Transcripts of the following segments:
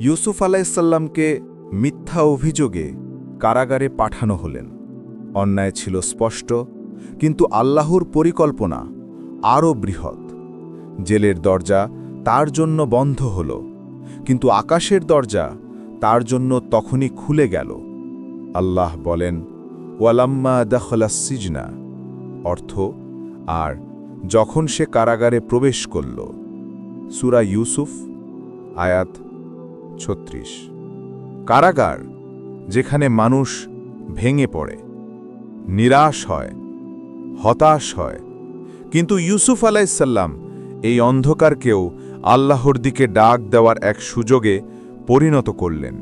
ইউসুফ আলাইসাল্লামকে মিথ্যা অভিযোগে কারাগারে পাঠানো হলেন। অন্যায় ছিল স্পষ্ট, কিন্তু আল্লাহর পরিকল্পনা আরও বৃহৎ। জেলের দরজা তার জন্য বন্ধ হল, কিন্তু আকাশের দরজা তার জন্য তখনই খুলে গেল। আল্লাহ বলেন, ওয়ালাম্মা দখলাস সিজনা, অর্থ আর যখন সে কারাগারে প্রবেশ করল। সূরা ইউসুফ আয়াত ৩৬। কারাগার, যেখানে মানুষ ভেঙে পড়ে, নিরাশ হয়, হতাশ হয়, কিন্তু ইউসুফ আলাইসাল্লাম এই অন্ধকারকেও আল্লাহর দিকে ডাক দেওয়ার এক সুযোগে পরিণত করলেন।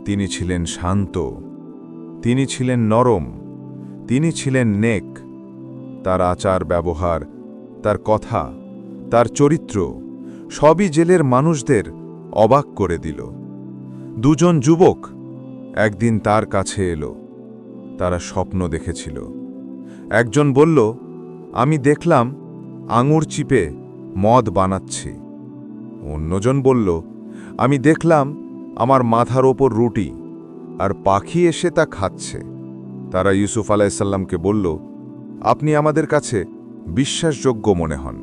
তিনি ছিলেন শান্ত, তিনি ছিলেন নরম, তিনি ছিলেন নেক। তার আচার ব্যবহার, তার কথা, তার চরিত্র সবই জেলের মানুষদের অবাক করে দিল। দুজন যুবক একদিন তার কাছে এলো। তারা স্বপ্ন দেখেছিল। একজন বলল, আমি দেখলাম আঙুর চিপে মদ বানাচ্ছি। অন্যজন বলল, আমি দেখলাম আমার মাথার ওপর রুটি, আর পাখি এসে তা খাচ্ছে। তারা ইউসুফ আলাইসাল্লামকে বলল, আপনি আমাদের কাছে বিশ্বাসযোগ্য মনে হন,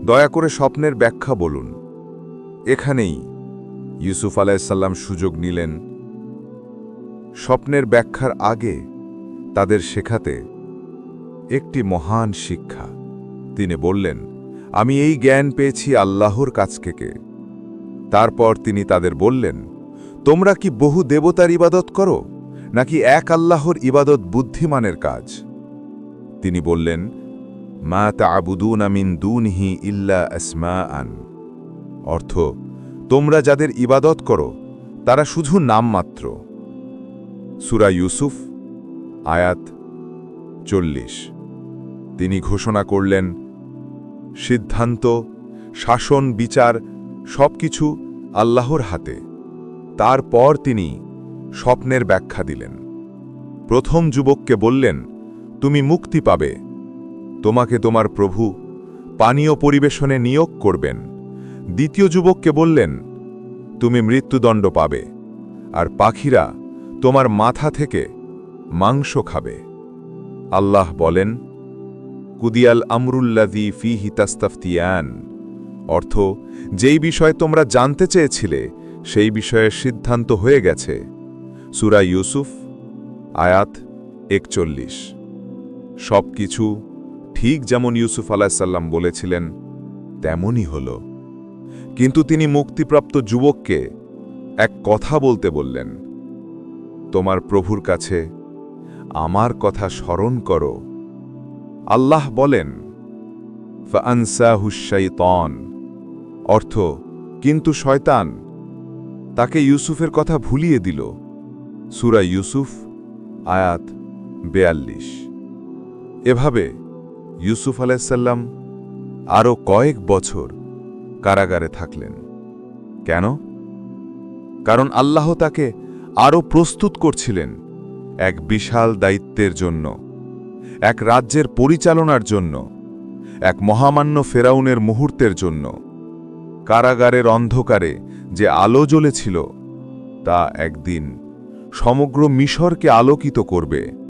দয়া করে স্বপ্নের ব্যাখ্যা বলুন। এখানেই ইউসুফ আলাইসাল্লাম সুযোগ নিলেন। স্বপ্নের ব্যাখ্যার আগে তাদের শেখাতে একটি মহান শিক্ষা। তিনি বললেন, আমি এই জ্ঞান পেয়েছি আল্লাহর কাছ থেকে। তারপর তিনি তাদের বললেন, তোমরা কি বহু দেবতার ইবাদত করো, নাকি এক আল্লাহর ইবাদত বুদ্ধিমানের কাজ? তিনি বললেন, মা তা'বুদুনা মিন দুনিহি ইল্লা আসমাআন, অর্থ, তোমরা যাদের ইবাদত করো তারা শুধু নামমাত্র। সূরা ইউসুফ আয়াত ৪০। তিনি ঘোষণা করলেন, সিদ্ধান্ত, শাসন, বিচার সবকিছু আল্লাহর হাতে। তারপর তিনি স্বপ্নের ব্যাখ্যা দিলেন। প্রথম যুবককে বললেন, তুমি মুক্তি পাবে, তোমাকে তোমার প্রভু পানীয় পরিবেশনে নিয়োগ করবেন। দ্বিতীয় যুবককে বললেন, তুমি মৃত্যুদণ্ড পাবে, আর পাখিরা তোমার মাথা থেকে মাংস খাবে। আল্লাহ বলেন, কুদিয়াল আমরুল্লাযী ফীহি তাস্তাফতিয়ান, অর্থ, যেই বিষয় তোমরা জানতে চেয়েছিলে সেই বিষয়ের সিদ্ধান্ত হয়ে গেছে। সূরা ইউসুফ আয়াত ৪১। সবকিছু ঠিক যেমন ইউসুফ আলাইসাল্লাম বলেছিলেন তেমনই হল। কিন্তু তিনি মুক্তিপ্রাপ্ত যুবককে এক কথা বলতে বললেন, তোমার প্রভুর কাছে আমার কথা স্মরণ করো। আল্লাহ বলেন, ফাআনসাহুশ শাইতান, অর্থ, কিন্তু শয়তান তাকে ইউসুফের কথা ভুলিয়ে দিল। সূরা ইউসুফ আয়াত ৪২। এভাবে ইউসুফ আলাইসাল্লাম আরও কয়েক বছর কারাগারে থাকলেন। কেন? কারণ আল্লাহ তাকে আরও প্রস্তুত করছিলেন এক বিশাল দায়িত্বের জন্য, এক রাজ্যের পরিচালনার জন্য, এক মহামান্য ফেরাউনের মুহূর্তের জন্য। কারাগারের অন্ধকারে যে আলো জ্বলেছিল তা একদিন সমগ্র মিশরকে আলোকিত করবে।